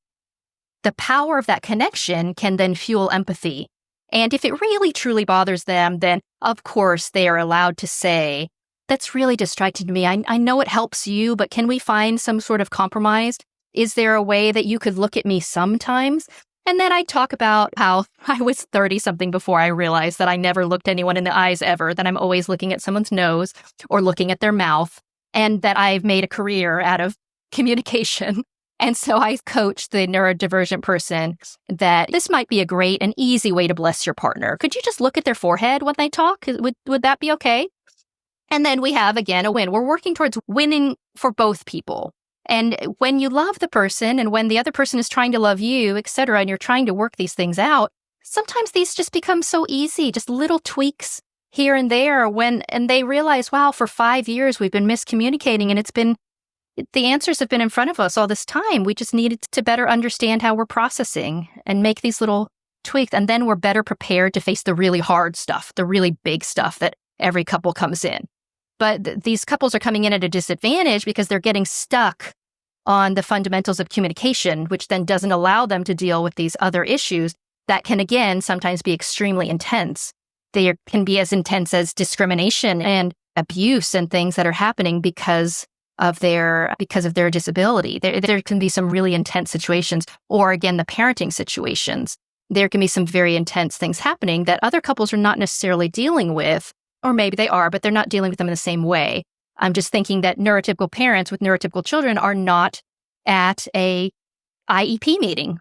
the power of that connection can then fuel empathy. And if it really truly bothers them, then of course they are allowed to say, that's really distracting to me. I know it helps you, but can we find some sort of compromise? Is there a way that you could look at me sometimes? And then I talk about how I was 30-something before I realized that I never looked anyone in the eyes ever, that I'm always looking at someone's nose or looking at their mouth, and that I've made a career out of communication. And so I coached the neurodivergent person that this might be a great and easy way to bless your partner. Could you just look at their forehead when they talk? Would that be okay? And then we have, again, a win. We're working towards winning for both people. And when you love the person and when the other person is trying to love you, et cetera, and you're trying to work these things out, sometimes these just become so easy, just little tweaks here and there and they realize, wow, for 5 years we've been miscommunicating and the answers have been in front of us all this time. We just needed to better understand how we're processing and make these little tweaks. And then we're better prepared to face the really hard stuff, the really big stuff that every couple comes in. But these couples are coming in at a disadvantage because they're getting stuck on the fundamentals of communication, which then doesn't allow them to deal with these other issues that can, again, sometimes be extremely intense. They can be as intense as discrimination and abuse and things that are happening because of their disability. There can be some really intense situations, or again, the parenting situations. There can be some very intense things happening that other couples are not necessarily dealing with, or maybe they are, but they're not dealing with them in the same way. I'm just thinking that neurotypical parents with neurotypical children are not at a IEP meeting.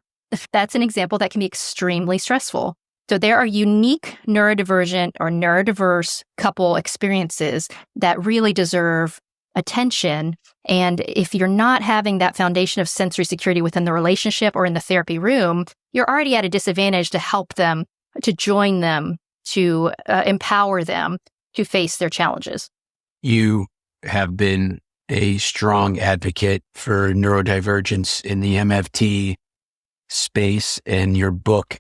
That's an example that can be extremely stressful. So there are unique neurodivergent or neurodiverse couple experiences that really deserve attention. And if you're not having that foundation of sensory security within the relationship or in the therapy room, you're already at a disadvantage to help them, to join them, to empower them to face their challenges. You have been a strong advocate for neurodivergence in the MFT space, and your book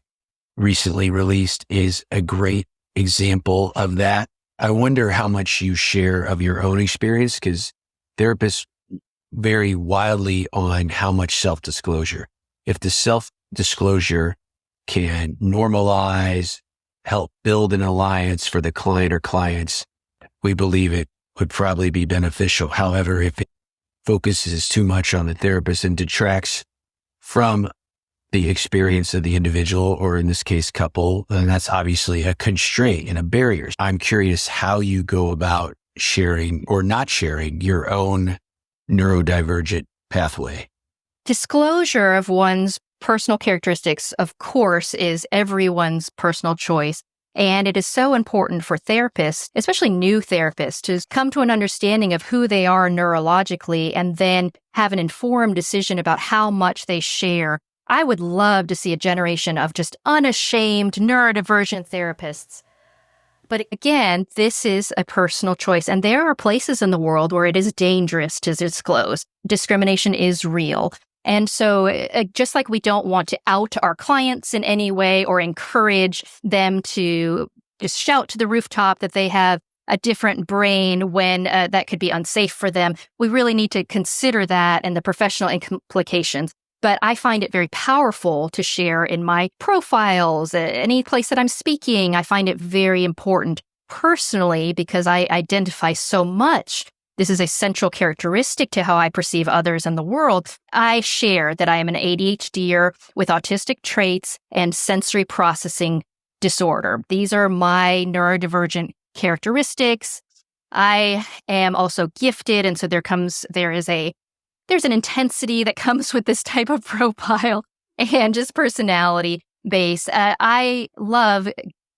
recently released is a great example of that. I wonder how much you share of your own experience, because therapists vary wildly on how much self-disclosure. If the self-disclosure can normalize, help build an alliance for the client or clients, we believe it would probably be beneficial. However, if it focuses too much on the therapist and detracts from the experience of the individual, or in this case, couple, then that's obviously a constraint and a barrier. I'm curious how you go about sharing or not sharing your own neurodivergent pathway. Disclosure of one's personal characteristics, of course, is everyone's personal choice. And it is so important for therapists, especially new therapists, to come to an understanding of who they are neurologically and then have an informed decision about how much they share. I would love to see a generation of just unashamed neurodivergent therapists. But again, this is a personal choice. And there are places in the world where it is dangerous to disclose. Discrimination is real. And so just like we don't want to out our clients in any way or encourage them to just shout to the rooftop that they have a different brain when that could be unsafe for them, we really need to consider that and the professional implications. But I find it very powerful to share in my profiles, any place that I'm speaking. I find it very important personally because I identify so much. This is a central characteristic to how I perceive others in the world. I share that I am an ADHDer with autistic traits and sensory processing disorder. These are my neurodivergent characteristics. I am also gifted, and so there's an intensity that comes with this type of profile and just personality base. I love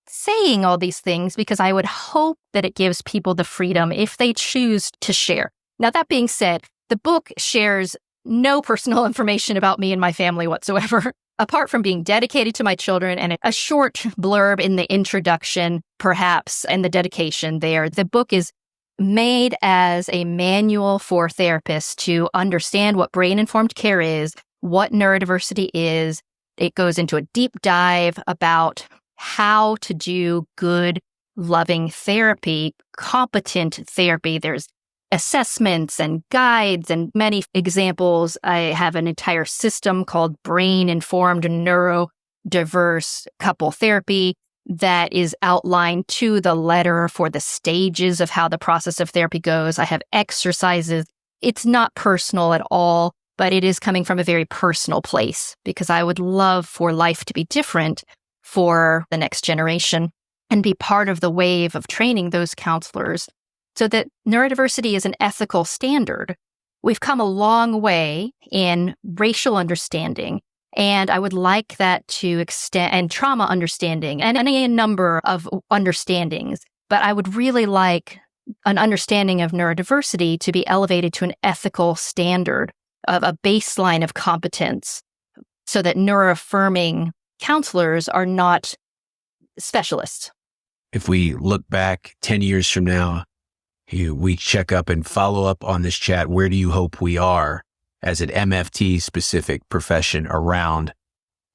saying all these things because I would hope that it gives people the freedom if they choose to share. Now, that being said, the book shares no personal information about me and my family whatsoever, apart from being dedicated to my children and a short blurb in the introduction, perhaps, and the dedication there. The book is made as a manual for therapists to understand what brain-informed care is, what neurodiversity is. It goes into a deep dive about how to do good, loving therapy, competent therapy. There's assessments and guides and many examples. I have an entire system called brain-informed neurodiverse couple therapy that is outlined to the letter for the stages of how the process of therapy goes. I have exercises. It's not personal at all, but it is coming from a very personal place because I would love for life to be different for the next generation and be part of the wave of training those counselors so that neurodiversity is an ethical standard. We've come a long way in racial understanding, and I would like that to extend, and trauma understanding, and a number of understandings. But I would really like an understanding of neurodiversity to be elevated to an ethical standard of a baseline of competence so that neuroaffirming counselors are not specialists. If we look back 10 years from now, we check up and follow up on this chat, where do you hope we are as an MFT specific profession around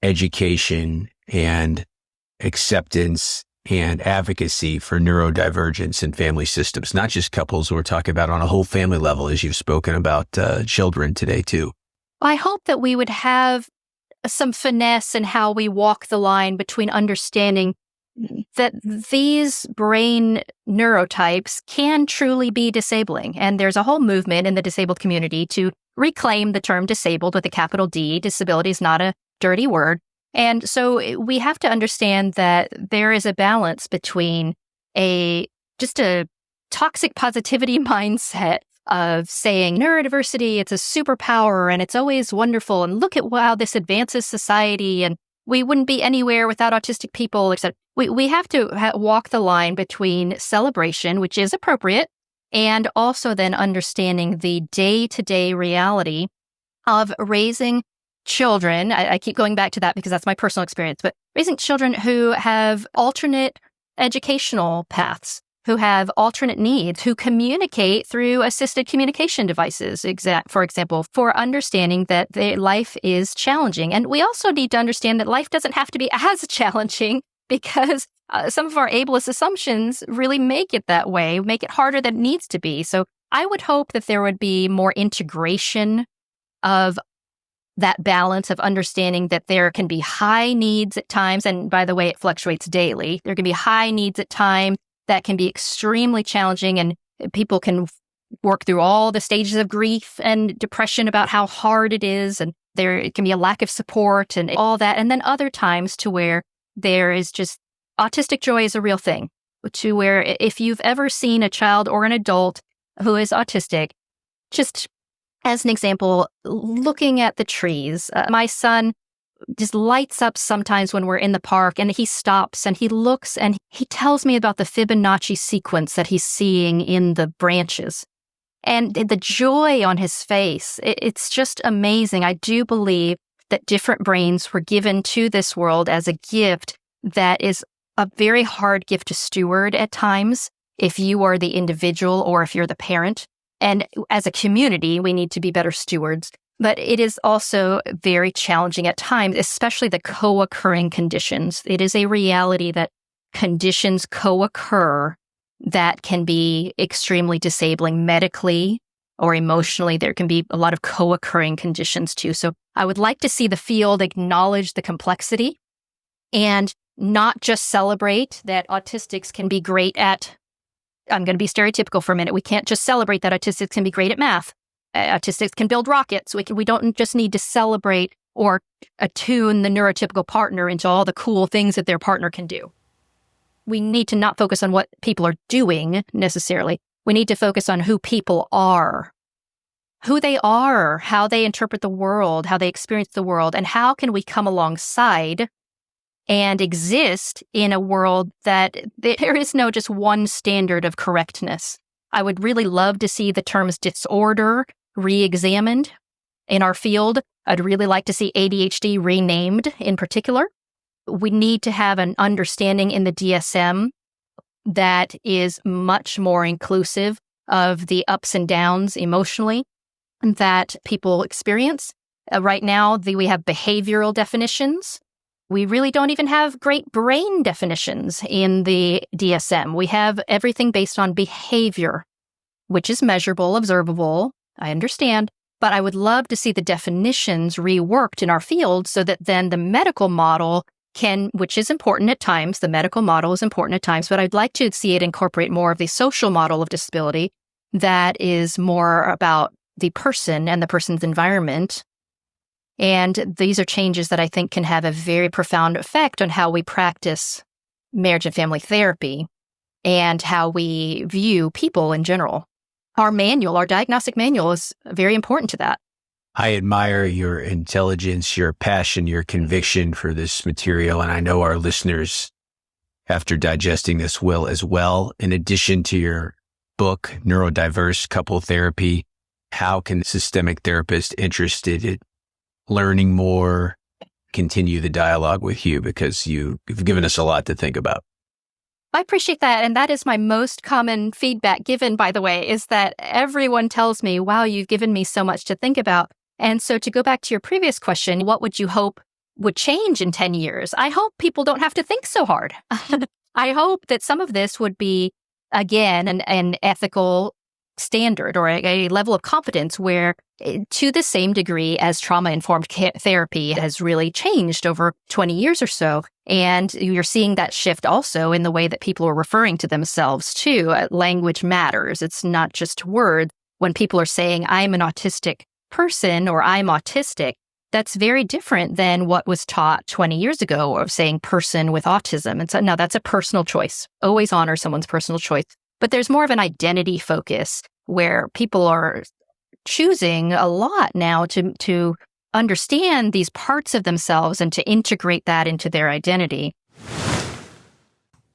education and acceptance and advocacy for neurodivergence in family systems, not just couples, we're talking about on a whole family level, as you've spoken about children today too. I hope that we would have some finesse in how we walk the line between understanding that these brain neurotypes can truly be disabling. And there's a whole movement in the disabled community to reclaim the term disabled with a capital D. Disability is not a dirty word. And so we have to understand that there is a balance between just a toxic positivity mindset of saying neurodiversity, it's a superpower and it's always wonderful. And look at how this advances society. And we wouldn't be anywhere without autistic people, except we have to walk the line between celebration, which is appropriate, and also then understanding the day-to-day reality of raising children. I keep going back to that because that's my personal experience, but raising children who have alternate educational paths, who have alternate needs, who communicate through assisted communication devices, for example, for understanding that life is challenging. And we also need to understand that life doesn't have to be as challenging because some of our ableist assumptions really make it that way, make it harder than it needs to be. So I would hope that there would be more integration of that balance of understanding that there can be high needs at times. And by the way, it fluctuates daily. There can be high needs at times that can be extremely challenging, and people can work through all the stages of grief and depression about how hard it is, and there can be a lack of support and all that. And then other times to where there is just autistic joy is a real thing, to where if you've ever seen a child or an adult who is autistic, just as an example, looking at the trees, my son just lights up sometimes when we're in the park, and he stops and he looks and he tells me about the Fibonacci sequence that he's seeing in the branches. And the joy on his face, it's just amazing. I do believe that different brains were given to this world as a gift that is a very hard gift to steward at times if you are the individual or if you're the parent. And as a community, we need to be better stewards. But it is also very challenging at times, especially the co-occurring conditions. It is a reality that conditions co-occur that can be extremely disabling medically or emotionally. There can be a lot of co-occurring conditions too. So I would like to see the field acknowledge the complexity and not just celebrate that autistics can be great at, I'm going to be stereotypical for a minute. We can't just celebrate that autistics can be great at math. Autistics can build rockets. We don't just need to celebrate or attune the neurotypical partner into all the cool things that their partner can do. We need to not focus on what people are doing necessarily. We need to focus on who people are, who they are, how they interpret the world, how they experience the world, and how can we come alongside and exist in a world that there is no just one standard of correctness. I would really love to see the terms disorder re-examined in our field. I'd really like to see ADHD renamed in particular. We need to have an understanding in the DSM that is much more inclusive of the ups and downs emotionally that people experience. Right now, we have behavioral definitions. We really don't even have great brain definitions in the DSM. We have everything based on behavior, which is measurable, observable. I understand. But I would love to see the definitions reworked in our field so that then the medical model can, which is important at times, the medical model is important at times, but I'd like to see it incorporate more of the social model of disability that is more about the person and the person's environment. And these are changes that I think can have a very profound effect on how we practice marriage and family therapy and how we view people in general. Our manual, our diagnostic manual is very important to that. I admire your intelligence, your passion, your conviction for this material. And I know our listeners, after digesting this, will as well. In addition to your book, Neurodiverse Couple Therapy, how can systemic therapists interested in learning more continue the dialogue with you? Because you've given us a lot to think about. I appreciate that. And that is my most common feedback given, by the way, is that everyone tells me, wow, you've given me so much to think about. And so to go back to your previous question, what would you hope would change in 10 years? I hope people don't have to think so hard. I hope that some of this would be, again, an ethical standard or a level of competence where, to the same degree as trauma-informed therapy has really changed over 20 years or so. And you're seeing that shift also in the way that people are referring to themselves too. Language matters. It's not just words. When people are saying, I'm an autistic person or I'm autistic, that's very different than what was taught 20 years ago of saying person with autism. And so now that's a personal choice. Always honor someone's personal choice. But there's more of an identity focus where people are choosing a lot now to understand these parts of themselves and to integrate that into their identity.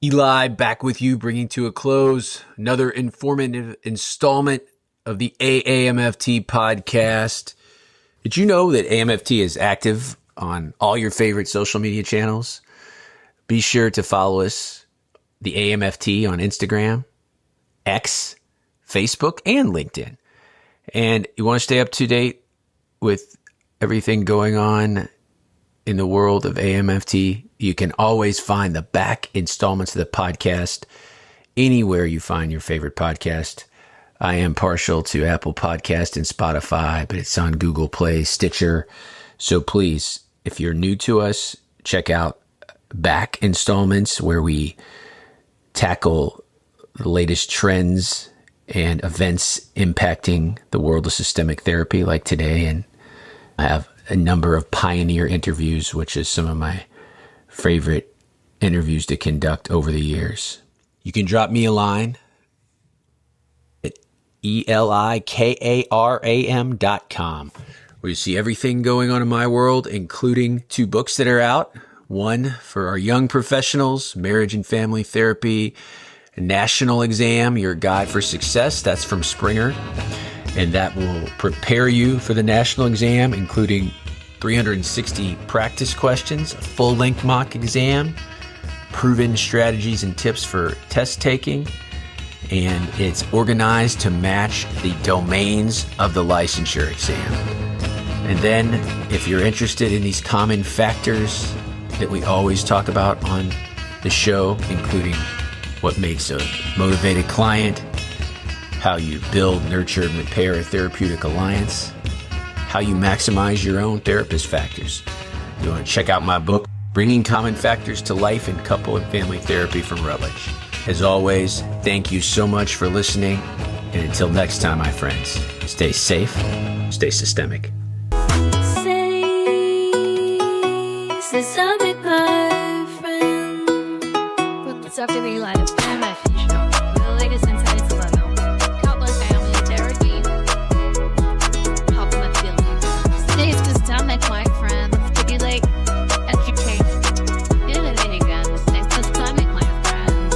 Eli, back with you, bringing to a close another informative installment of the AAMFT podcast. Did you know that AAMFT is active on all your favorite social media channels? Be sure to follow us, the AAMFT, on Instagram, X, Facebook, and LinkedIn. And you want to stay up to date with everything going on in the world of AAMFT, you can always find the back installments of the podcast anywhere you find your favorite podcast. I am partial to Apple Podcast and Spotify, but it's on Google Play, Stitcher. So please, if you're new to us, check out back installments where we tackle the latest trends and events impacting the world of systemic therapy like today. And I have a number of pioneer interviews, which is some of my favorite interviews to conduct over the years. You can drop me a line at elikaram.com, where you see everything going on in my world, including 2 books that are out. One for our young professionals, Marriage and Family Therapy, National Exam, Your Guide for Success. That's from Springer. And that will prepare you for the national exam, including 360 practice questions, a full-length mock exam, proven strategies and tips for test taking, and it's organized to match the domains of the licensure exam. And then, if you're interested in these common factors that we always talk about on the show, including what makes a motivated client, how you build, nurture, and repair a therapeutic alliance, how you maximize your own therapist factors, you want to check out my book, Bringing Common Factors to Life in Couple and Family Therapy from Rutledge. As always, thank you so much for listening. And until next time, my friends, stay safe, stay systemic. Stay systemic, my friend. What's up to the line of AAMFT show? The latest insights level. Couple and family therapy. Helping them feel stay systemic, my friend. To be like educate. Innovating again. Stay systemic, my friend.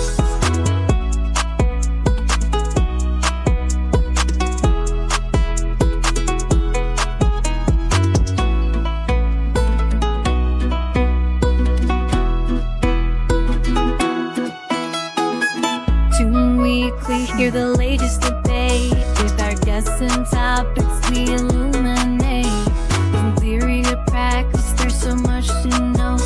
Weekly, hear the latest debate with our guests and topics we illuminate. From theory to practice, there's so much to know.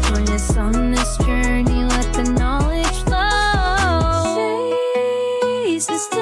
Join us on this journey, let the knowledge flow. Stay systemic.